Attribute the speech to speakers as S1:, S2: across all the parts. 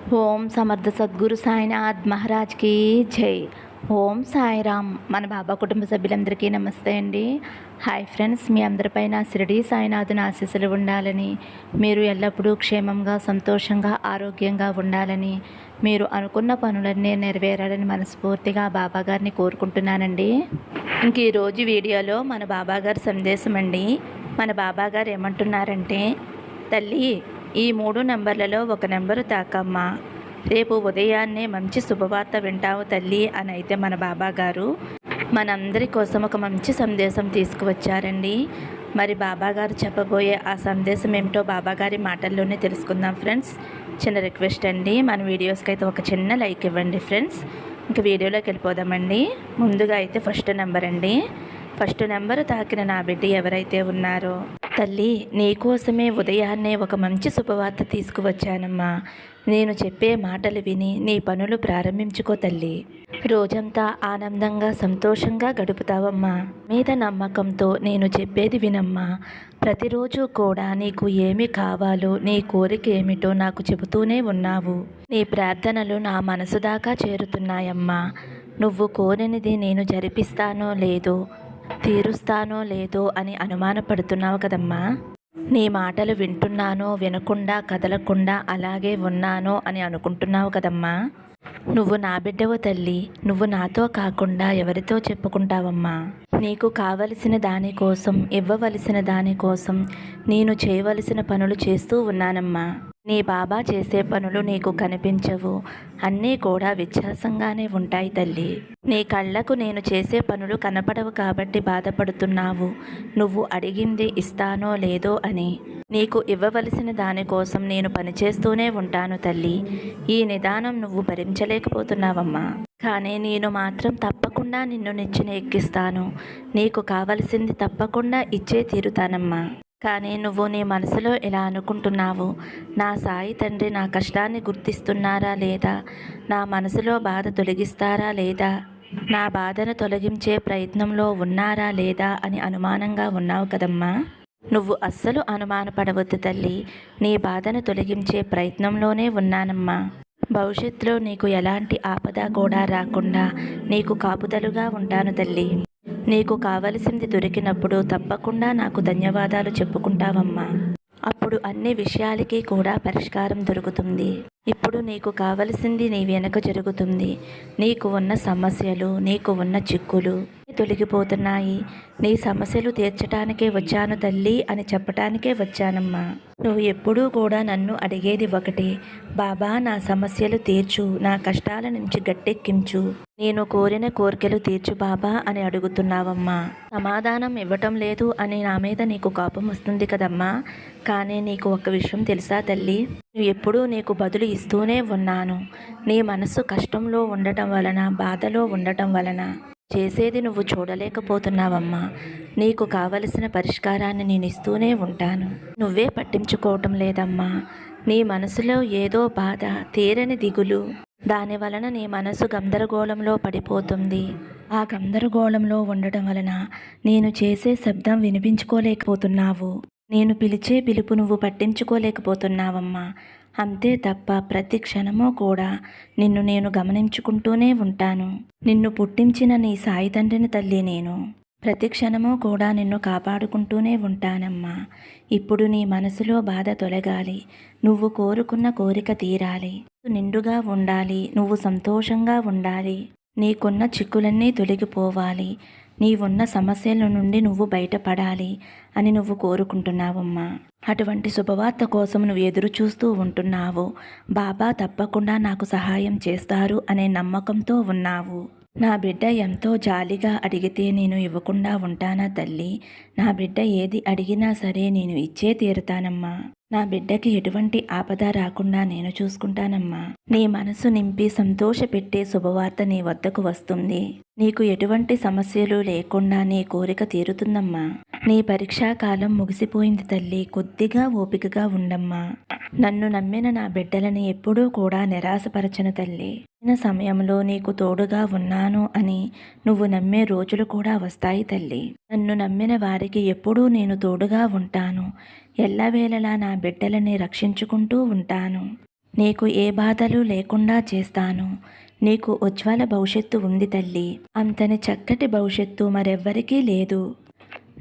S1: ఓం సమర్థ సద్గురు సాయినాథ్ మహారాజ్కి జై. ఓం సాయిరామ్. మన బాబా కుటుంబ సభ్యులందరికీ నమస్తే అండి. హాయ్ ఫ్రెండ్స్, మీ అందరిపైన షిరిడి సాయినాథుని ఆశీస్సులు ఉండాలని, మీరు ఎల్లప్పుడూ క్షేమంగా సంతోషంగా ఆరోగ్యంగా ఉండాలని, మీరు అనుకున్న పనులన్నీ నెరవేరాలని మనస్ఫూర్తిగా బాబాగారిని కోరుకుంటున్నానండి. ఇంక ఈరోజు వీడియోలో మన బాబాగారి సందేశం అండి. మన బాబాగారు ఏమంటున్నారంటే, తల్లి, ఈ 3 నెంబర్లలో ఒక నెంబరు తాకమ్మా, రేపు ఉదయాన్నే మంచి శుభవార్త వింటావు తల్లి అని అయితే మన బాబాగారు మనందరి కోసం ఒక మంచి సందేశం తీసుకువచ్చారండి. మరి బాబాగారు చెప్పబోయే ఆ సందేశం ఏమిటో బాబాగారి మాటల్లోనే తెలుసుకుందాం ఫ్రెండ్స్. చిన్న రిక్వెస్ట్ అండి, మన వీడియోస్కి అయితే ఒక చిన్న లైక్ ఇవ్వండి ఫ్రెండ్స్. ఇంకా వీడియోలోకి వెళ్ళిపోదామండి. ముందుగా అయితే ఫస్ట్ నెంబర్ అండి. ఫస్ట్ నెంబరు తాకిన నా బిడ్డ ఎవరైతే ఉన్నారో, తల్లి, నీకోసమే ఉదయాన్నే ఒక మంచి శుభవార్త తీసుకువచ్చానమ్మా. నేను చెప్పే మాటలు విని నీ పనులు ప్రారంభించుకో తల్లి. రోజంతా ఆనందంగా సంతోషంగా గడుపుతావమ్మా. మీద నమ్మకంతో నేను చెప్పేది వినమ్మా. ప్రతిరోజు కూడా నీకు ఏమి కావాలో, నీ కోరిక ఏమిటో నాకు చెబుతూనే ఉన్నావు. నీ ప్రార్థనలు నా మనసు దాకా చేరుతున్నాయమ్మా. నువ్వు కోరినది నేను జరిపిస్తానో లేదో, తీరుస్తానో లేదో అని అనుమానపడుతున్నావు కదమ్మా. నీ మాటలు వింటున్నానో వినకుండా కదలకుండా అలాగే ఉన్నానో అని అనుకుంటున్నావు కదమ్మా. నువ్వు నా బిడ్డవు తల్లి. నువ్వు నాతో కాకుండా ఎవరితో చెప్పుకుంటావమ్మా. నీకు కావలసిన దానికోసం, ఇవ్వవలసిన దానికోసం నేను చేయవలసిన పనులు చేస్తూ ఉన్నానమ్మా. నీ బాబా చేసే పనులు నీకు కనిపించవు, అన్నీ కూడా వ్యత్యాసంగానే ఉంటాయి తల్లి. నీ కళ్ళకు నేను చేసే పనులు కనపడవు కాబట్టి బాధపడుతున్నావు. నువ్వు అడిగింది ఇస్తానో లేదో అని. నీకు ఇవ్వవలసిన దానికోసం నేను పనిచేస్తూనే ఉంటాను తల్లి. ఈ నిదానం నువ్వు భరించలేకపోతున్నావమ్మా. కానీ నేను మాత్రం తప్పకుండా నిన్ను నెచ్చిన ఎక్కిస్తాను. నీకు కావలసింది తప్పకుండా ఇచ్చే తీరుతానమ్మా. కానీ నువ్వు నీ మనసులో ఇలా అనుకుంటున్నావు, నా సాయి తండ్రి నా కష్టాన్ని గుర్తిస్తున్నారా లేదా, నా మనసులో బాధ తొలగిస్తారా లేదా, నా బాధను తొలగించే ప్రయత్నంలో ఉన్నారా లేదా అని అనుమానంగా ఉన్నావు కదమ్మా. నువ్వు అస్సలు అనుమానపడవద్దు తల్లి. నీ బాధను తొలగించే ప్రయత్నంలోనే ఉన్నానమ్మా. భవిష్యత్తులో నీకు ఎలాంటి ఆపద కూడా రాకుండా నీకు కాపుదలుగా ఉంటాను తల్లి. నీకు కావలసింది దొరికినప్పుడు తప్పకుండా నాకు ధన్యవాదాలు చెప్పుకుంటావమ్మా. అప్పుడు అన్ని విషయాలకి కూడా పరిష్కారం దొరుకుతుంది. ఇప్పుడు నీకు కావలసింది నీ వెనక జరుగుతుంది. నీకు ఉన్న సమస్యలు, నీకు ఉన్న చిక్కులు తొలగిపోతున్నాయి. నీ సమస్యలు తీర్చడానికే వచ్చాను తల్లి అని చెప్పటానికే వచ్చానమ్మా. నువ్వు ఎప్పుడూ కూడా నన్ను అడిగేది ఒకటే, బాబా నా సమస్యలు తీర్చు, నా కష్టాల నుంచి గట్టెక్కించు, నేను కోరిన కోరికలు తీర్చు బాబా అని అడుగుతున్నావమ్మా. సమాధానం ఇవ్వటం లేదు అని నా మీద నీకు కోపం వస్తుంది కదమ్మా. కానీ నీకు ఒక విషయం తెలుసా తల్లి, నువ్వు ఎప్పుడూ నీకు బదులు ఇస్తూనే ఉన్నాను. నీ మనసు కష్టంలో ఉండటం వలన, బాధలో ఉండటం వలన చేసేది నువ్వు చూడలేకపోతున్నావమ్మా. నీకు కావలసిన పరిష్కారాన్ని నేను ఇస్తూనే ఉంటాను. నువ్వే పట్టించుకోవటం లేదమ్మా. నీ మనసులో ఏదో బాధ, తీరని దిగులు, దాని వలన నీ మనసు గందరగోళంలో పడిపోతుంది. ఆ గందరగోళంలో ఉండటం వలన నేను చేసే శబ్దం వినిపించుకోలేకపోతున్నావు. నేను పిలిచే పిలుపు నువ్వు పట్టించుకోలేకపోతున్నావమ్మా. అంతే తప్ప ప్రతి క్షణమూ కూడా నిన్ను నేను గమనించుకుంటూనే ఉంటాను. నిన్ను పుట్టించిన నీ సాయి తండ్రిని తల్లి నేను. ప్రతి క్షణమూ కూడా నిన్ను కాపాడుకుంటూనే ఉంటానమ్మా. ఇప్పుడు నీ మనసులో బాధ తొలగాలి. నువ్వు కోరుకున్న కోరిక తీరాలి. నిండుగా ఉండాలి. నువ్వు సంతోషంగా ఉండాలి. నీకున్న చిక్కులన్నీ తొలగిపోవాలి. నీవున్న సమస్యల నుండి నువ్వు బయటపడాలి అని నువ్వు కోరుకుంటున్నావమ్మా. అటువంటి శుభవార్త కోసం నువ్వు ఎదురు చూస్తూ ఉంటున్నావు. బాబా తప్పకుండా నాకు సహాయం చేస్తారు అనే నమ్మకంతో ఉన్నావు. నా బిడ్డ ఎంతో జాలిగా అడిగితే నేను ఇవ్వకుండా ఉంటానా తల్లి? నా బిడ్డ ఏది అడిగినా సరే నేను ఇచ్చే తీరుతానమ్మా. నా బిడ్డకి ఎటువంటి ఆపద రాకుండా నేను చూసుకుంటానమ్మా. నీ మనసు నింపి సంతోషపెట్టే శుభవార్త నీ వద్దకు వస్తుంది. నీకు ఎటువంటి సమస్యలు లేకుండా నీ కోరిక తీరుతుందమ్మా. నీ పరీక్షాకాలం ముగిసిపోయింది తల్లి. కొద్దిగా ఓపికగా ఉండమ్మా. నన్ను నమ్మిన నా బిడ్డలని ఎప్పుడూ కూడా నిరాశపరచను తల్లి. సమయంలో నీకు తోడుగా ఉన్నాను అని నువ్వు నమ్మే రోజులు కూడా వస్తాయి తల్లి. నన్ను నమ్మిన వారికి ఎప్పుడూ నేను తోడుగా ఉంటాను. ఎల్లవేళలా నా బిడ్డలని రక్షించుకుంటూ ఉంటాను. నీకు ఏ బాధలు లేకుండా చేస్తాను. నీకు ఉజ్వల భవిష్యత్తు ఉంది తల్లి. అంతని చక్కటి భవిష్యత్తు మరెవ్వరికీ లేదు.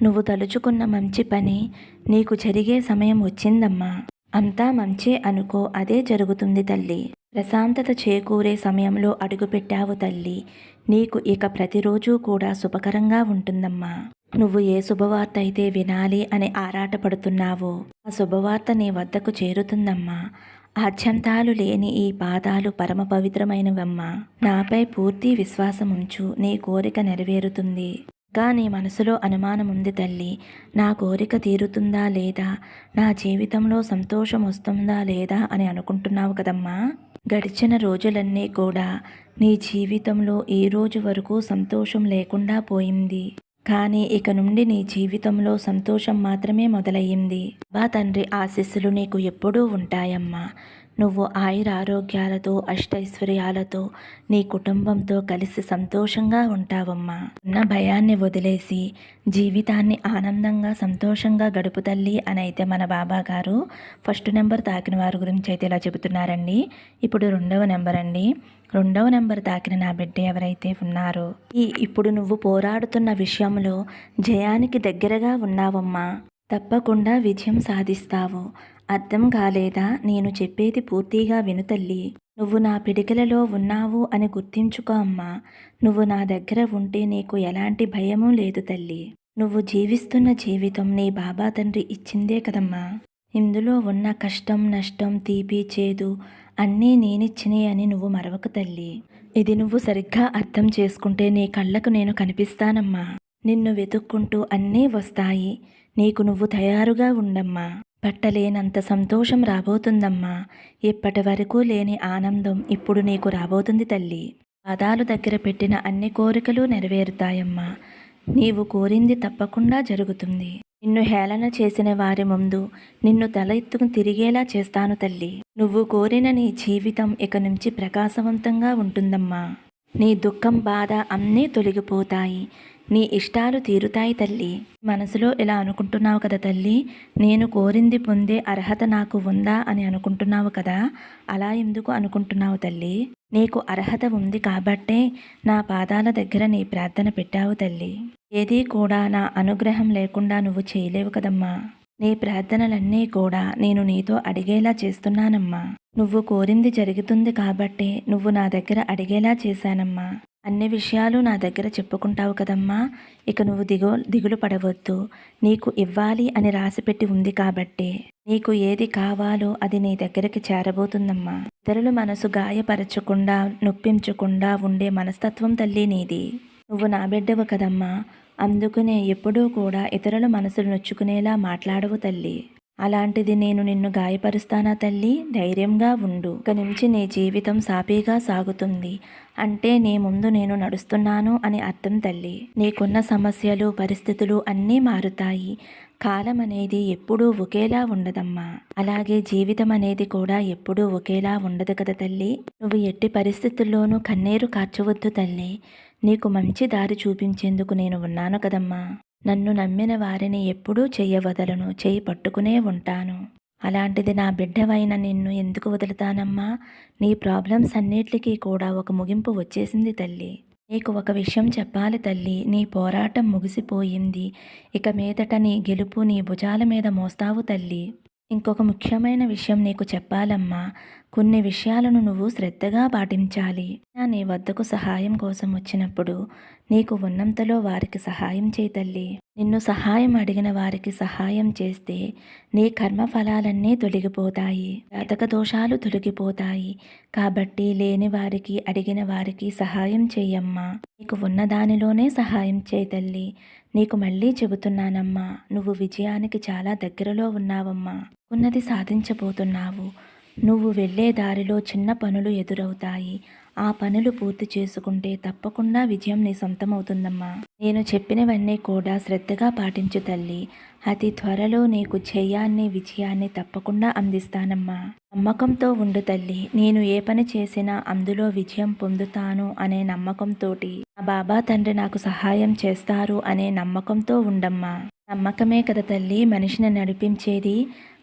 S1: నువ్వు తలుచుకున్న మంచి పని నీకు జరిగే సమయం వచ్చిందమ్మా. అంతా మంచే అనుకో, అదే జరుగుతుంది తల్లి. ప్రశాంతత చేకూరే సమయంలో అడుగుపెట్టావు తల్లి. నీకు ఇక ప్రతిరోజు కూడా శుభకరంగా ఉంటుందమ్మా. నువ్వు ఏ శుభవార్త అయితే వినాలి అని ఆరాటపడుతున్నావో ఆ శుభవార్త నీ వద్దకు చేరుతుందమ్మా. ఆద్యంతాలు లేని ఈ పాదాలు పరమ పవిత్రమైనవమ్మా. నాపై పూర్తి విశ్వాసం ఉంచు, నీ కోరిక నెరవేరుతుంది. ఇంకా నీ మనసులో అనుమానం ఉంది తల్లి. నా కోరిక తీరుతుందా లేదా, నా జీవితంలో సంతోషం వస్తుందా లేదా అని అనుకుంటున్నావు కదమ్మా. గడిచిన రోజులన్నీ కూడా నీ జీవితంలో ఈ రోజు వరకు సంతోషం లేకుండా పోయింది. కానీ ఇక నుండి నీ జీవితంలో సంతోషం మాత్రమే మొదలయ్యింది. బా తండ్రి ఆశీస్సులు నీకు ఎప్పుడూ ఉంటాయమ్మా. నువ్వు ఆయురారోగ్యాలతో అష్టైశ్వర్యాలతో నీ కుటుంబంతో కలిసి సంతోషంగా ఉంటావమ్మా. ఉన్న భయాన్ని వదిలేసి జీవితాన్ని ఆనందంగా సంతోషంగా గడుపు తల్లి అని అయితే మన బాబా గారు ఫస్ట్ నెంబర్ తాకిన వారి గురించి అయితే ఇలా చెబుతున్నారండి. ఇప్పుడు రెండవ నెంబర్ అండి. రెండవ నెంబర్ తాకిన నా బిడ్డ ఎవరైతే ఉన్నారో ఇప్పుడు నువ్వు పోరాడుతున్న విషయంలో జయానికి దగ్గరగా ఉన్నావమ్మా. తప్పకుండా విజయం సాధిస్తావు. అర్థం కాలేదా? నేను చెప్పేది పూర్తిగా విను తల్లి. నువ్వు నా పిడికిలలో ఉన్నావు అని గుర్తించుకో అమ్మా. నువ్వు నా దగ్గర ఉంటే నీకు ఎలాంటి భయమూ లేదు తల్లి. నువ్వు జీవిస్తున్న జీవితం నీ బాబా తండ్రి ఇచ్చిందే కదమ్మా. ఇందులో ఉన్న కష్టం నష్టం తీపి చేదు అన్నీ నేనిచ్చినాయి అని నువ్వు మరవకు తల్లి. ఇది నువ్వు సరిగ్గా అర్థం చేసుకుంటే నీ కళ్ళకు నేను కనిపిస్తానమ్మా. నిన్ను వెతుక్కుంటూ అన్నీ వస్తాయి. నీకు నువ్వు తయారుగా ఉండమ్మా. పట్టలేనంత సంతోషం రాబోతుందమ్మా. ఇప్పటి వరకు లేని ఆనందం ఇప్పుడు నీకు రాబోతుంది తల్లి. పాదాలు దగ్గర పెట్టిన అన్ని కోరికలు నెరవేరుతాయమ్మా. నీవు కోరింది తప్పకుండా జరుగుతుంది. నిన్ను హేళన చేసిన వారి ముందు నిన్ను తల ఎత్తుకుని తిరిగేలా చేస్తాను తల్లి. నువ్వు కోరిన నీ జీవితం ఇక నుంచి ప్రకాశవంతంగా ఉంటుందమ్మా. నీ దుఃఖం బాధ అన్నీ తొలగిపోతాయి. నీ ఇష్టాలు తీరుతాయి తల్లి. మనసులో ఇలా అనుకుంటున్నావు కదా తల్లి, నేను కోరింది పొందే అర్హత నాకు ఉందా అని అనుకుంటున్నావు కదా. అలా ఎందుకు అనుకుంటున్నావు తల్లి? నీకు అర్హత ఉంది కాబట్టే నా పాదాల దగ్గర నీ ప్రార్థన పెట్టావు తల్లి. ఏదీ కూడా నా అనుగ్రహం లేకుండా నువ్వు చేయలేవు కదమ్మా. నీ ప్రార్థనలన్నీ కూడా నేను నీతో అడిగేలా చేస్తున్నానమ్మా. నువ్వు కోరింది జరుగుతుంది కాబట్టే నువ్వు నా దగ్గర అడిగేలా చేశానమ్మా. అన్ని విషయాలు నా దగ్గర చెప్పుకుంటావు కదమ్మా. ఇక నువ్వు దిగులు పడవద్దు. నీకు ఇవ్వాలి అని రాసిపెట్టి ఉంది కాబట్టే నీకు ఏది కావాలో అది నీ దగ్గరికి చేరబోతుందమ్మా. ఇతరుల మనసు గాయపరచకుండా నొప్పించకుండా ఉండే మనస్తత్వం తల్లి నీది. నువ్వు నా బిడ్డవు కదమ్మా. అందుకనే ఎప్పుడూ కూడా ఇతరుల మనసులు నొచ్చుకునేలా మాట్లాడవు తల్లి. అలాంటిది నేను నిన్ను గాయపరుస్తానా తల్లి? ధైర్యంగా ఉండు. ఇక నుంచి నీ జీవితం సాఫీగా సాగుతుంది అంటే నీ ముందు నేను నడుస్తున్నాను అని అర్థం తల్లి. నీకున్న సమస్యలు పరిస్థితులు అన్నీ మారుతాయి. కాలం అనేది ఎప్పుడూ ఒకేలా ఉండదమ్మా. అలాగే జీవితం అనేది కూడా ఎప్పుడూ ఒకేలా ఉండదు కదా తల్లి. నువ్వు ఎట్టి పరిస్థితుల్లోనూ కన్నీరు కార్చవద్దు తల్లి. నీకు మంచి దారి చూపించేందుకు నేను ఉన్నాను కదమ్మా. నన్ను నమ్మిన వారిని ఎప్పుడూ చెయ్యవదలను, చేయి పట్టుకునే ఉంటాను. అలాంటిది నా బిడ్డవైన నిన్ను ఎందుకు వదులుతానమ్మా. నీ ప్రాబ్లమ్స్ అన్నిటికీ కూడా ఒక ముగింపు వచ్చేసింది తల్లి. నీకు ఒక విషయం చెప్పాలి తల్లి. నీ పోరాటం ముగిసిపోయింది. ఇక మీదట నీ గెలుపు నీ భుజాల మీద మోస్తావు తల్లి. ఇంకొక ముఖ్యమైన విషయం నీకు చెప్పాలమ్మా. కొన్ని విషయాలను నువ్వు శ్రద్ధగా పాటించాలి. నీ వద్దకు సహాయం కోసం వచ్చినప్పుడు నీకు ఉన్నంతలో వారికి సహాయం చేయి తల్లి. నిన్ను సహాయం అడిగిన వారికి సహాయం చేస్తే నీ కర్మఫలాలన్నీ తొలగిపోతాయి. జాతక దోషాలు తొలగిపోతాయి. కాబట్టి లేని వారికి అడిగిన వారికి సహాయం చేయమ్మా. నీకు ఉన్న దానిలోనే సహాయం చేయి తల్లి. నీకు మళ్ళీ చెబుతున్నానమ్మా, నువ్వు విజయానికి చాలా దగ్గరలో ఉన్నావమ్మా. ఉన్నది సాధించబోతున్నావు. నువ్వు వెళ్ళే దారిలో చిన్న పనులు ఎదురవుతాయి. ఆ పనులు పూర్తి చేసుకుంటే తప్పకుండా విజయం నీ సొంతమవుతుందమ్మా. నేను చెప్పినవన్నీ కూడా శ్రద్ధగా పాటించు తల్లి. అతి త్వరలో నీకు జయాన్ని విజయాన్ని తప్పకుండా అందిస్తానమ్మా. నమ్మకంతో ఉండు తల్లి. నేను ఏ పని చేసినా అందులో విజయం పొందుతాను అనే నమ్మకంతోటి నా బాబా తండ్రి నాకు సహాయం చేస్తారు అనే నమ్మకంతో ఉండమ్మా. నమ్మకమే కదా తల్లి మనిషిని నడిపించేది.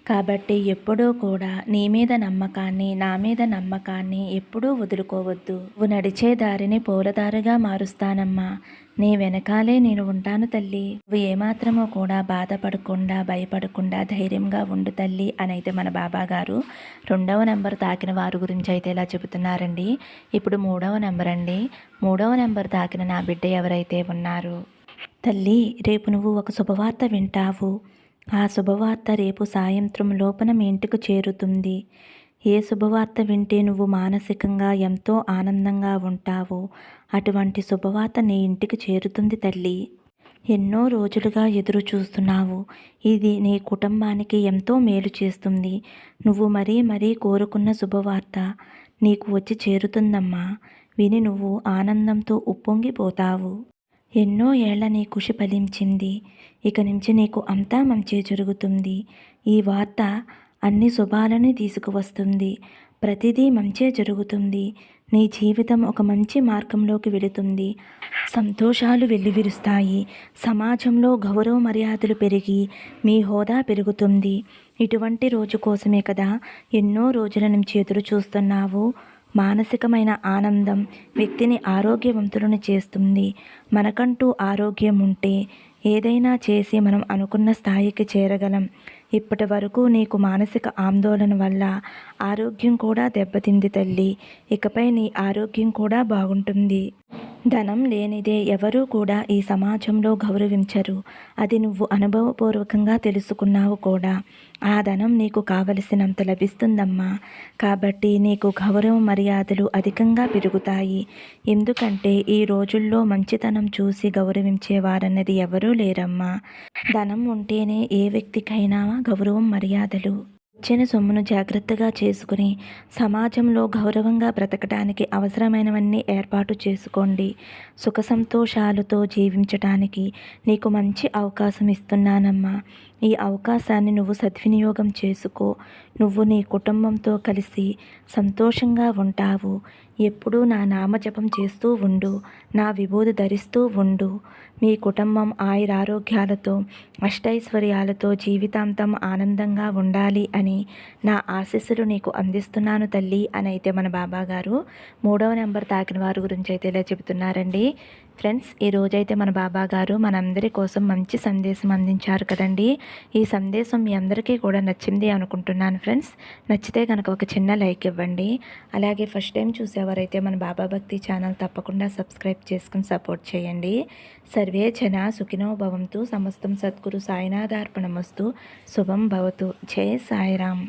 S1: కాబట్టి ఎప్పుడూ కూడా నీ మీద నమ్మకాన్ని, నా మీద నమ్మకాన్ని ఎప్పుడూ వదులుకోవద్దు. నువ్వు నడిచే దారిని పూలదారిగా మారుస్తానమ్మా. నీ వెనకాలే నేను ఉంటాను తల్లి. నువ్వు ఏమాత్రమో కూడా బాధపడకుండా, భయపడకుండా ధైర్యంగా ఉండు తల్లి అని అయితే మన బాబాగారు 2వ నెంబర్ తాకిన వారి గురించి అయితే ఇలా చెబుతున్నారండి. ఇప్పుడు 3వ నెంబర్ అండి. 3వ నెంబర్ తాకిన నా బిడ్డ ఎవరైతే ఉన్నారు, తల్లి రేపు నువ్వు ఒక శుభవార్త వింటావు. ఆ శుభవార్త రేపు సాయంత్రం లోపల మీ ఇంటికి చేరుతుంది. ఏ శుభవార్త వింటే నువ్వు మానసికంగా ఎంతో ఆనందంగా ఉంటావో అటువంటి శుభవార్త నీ ఇంటికి చేరుతుంది తల్లి. ఎన్నో రోజులుగా ఎదురు చూస్తున్నావు. ఇది నీ కుటుంబానికి ఎంతో మేలు చేస్తుంది. నువ్వు మరీ కోరుకున్న శుభవార్త నీకు వచ్చి చేరుతుందమ్మా. విని నువ్వు ఆనందంతో ఉప్పొంగిపోతావు. ఎన్నో ఏళ్ల నీ కృషి ఫలించింది. ఇక నుంచి నీకు అంతా మంచి జరుగుతుంది. ఈ వార్త అన్ని శుభాలని తీసుకువస్తుంది. ప్రతిదీ మంచే జరుగుతుంది. నీ జీవితం ఒక మంచి మార్గంలోకి వెళుతుంది. సంతోషాలు వెల్లివిరుస్తాయి. సమాజంలో గౌరవ మర్యాదలు పెరిగి మీ హోదా పెరుగుతుంది. ఇటువంటి రోజు కోసమే కదా ఎన్నో రోజుల నుంచి ఎదురు చూస్తున్నావు. మానసికమైన ఆనందం వ్యక్తిని ఆరోగ్యవంతులను చేస్తుంది. మనకంటూ ఆరోగ్యం ఉంటే ఏదైనా చేసి మనం అనుకున్న స్థాయికి చేరగలం. ఇప్పటి వరకు నీకు మానసిక ఆందోళన వల్ల ఆరోగ్యం కూడా దెబ్బతింది తల్లి. ఇకపై నీ ఆరోగ్యం కూడా బాగుంటుంది. ధనం లేనిదే ఎవరూ కూడా ఈ సమాజంలో గౌరవించరు. అది నువ్వు అనుభవపూర్వకంగా తెలుసుకున్నావు కూడా. ఆ ధనం నీకు కావలసినంత లభిస్తుందమ్మా. కాబట్టి నీకు గౌరవ మర్యాదలు అధికంగా పెరుగుతాయి. ఎందుకంటే ఈ రోజుల్లో మంచితనం చూసి గౌరవించేవారన్నది ఎవరూ లేరమ్మా. ధనం ఉంటేనే ఏ వ్యక్తికైనా గౌరవం మర్యాదలు. ఇచ్చిన సొమ్మును జాగ్రత్తగా చేసుకుని సమాజంలో గౌరవంగా బ్రతకడానికి అవసరమైనవన్నీ ఏర్పాటు చేసుకోండి. సుఖ సంతోషాలతో జీవించటానికి నీకు మంచి అవకాశం ఇస్తున్నానమ్మా. ఈ అవకాశాన్ని నువ్వు సద్వినియోగం చేసుకో. నువ్వు నీ కుటుంబంతో కలిసి సంతోషంగా ఉంటావు. ఎప్పుడూ నా నామజపం చేస్తూ ఉండు. నా విభూది ధరిస్తూ ఉండు. మీ కుటుంబం ఆయురారోగ్యాలతో అష్టైశ్వర్యాలతో జీవితాంతం ఆనందంగా ఉండాలి అని నా ఆశీస్సులు నీకు అందిస్తున్నాను తల్లి అని అయితే మన బాబాగారు 3వ నెంబర్ తాకిన వారి గురించి అయితే ఇలా చెబుతున్నారండి. ఫ్రెండ్స్, ఈరోజైతే మన బాబాగారు మనందరి కోసం మంచి సందేశం అందించారు కదండి. ఈ సందేశం మీ అందరికీ కూడా నచ్చింది అనుకుంటున్నాను ఫ్రెండ్స్. నచ్చితే కనుక ఒక చిన్న లైక్ ఇవ్వండి. అలాగే ఫస్ట్ టైం చూసేవారైతే మన బాబా భక్తి ఛానల్ తప్పకుండా సబ్స్క్రైబ్ చేసుకుని సపోర్ట్ చేయండి. సర్వే జన సుఖినో భవంతు. సమస్తం సద్గురు సాయినాథార్పణమస్తు. శుభం భవతు. జై సాయిరామ్.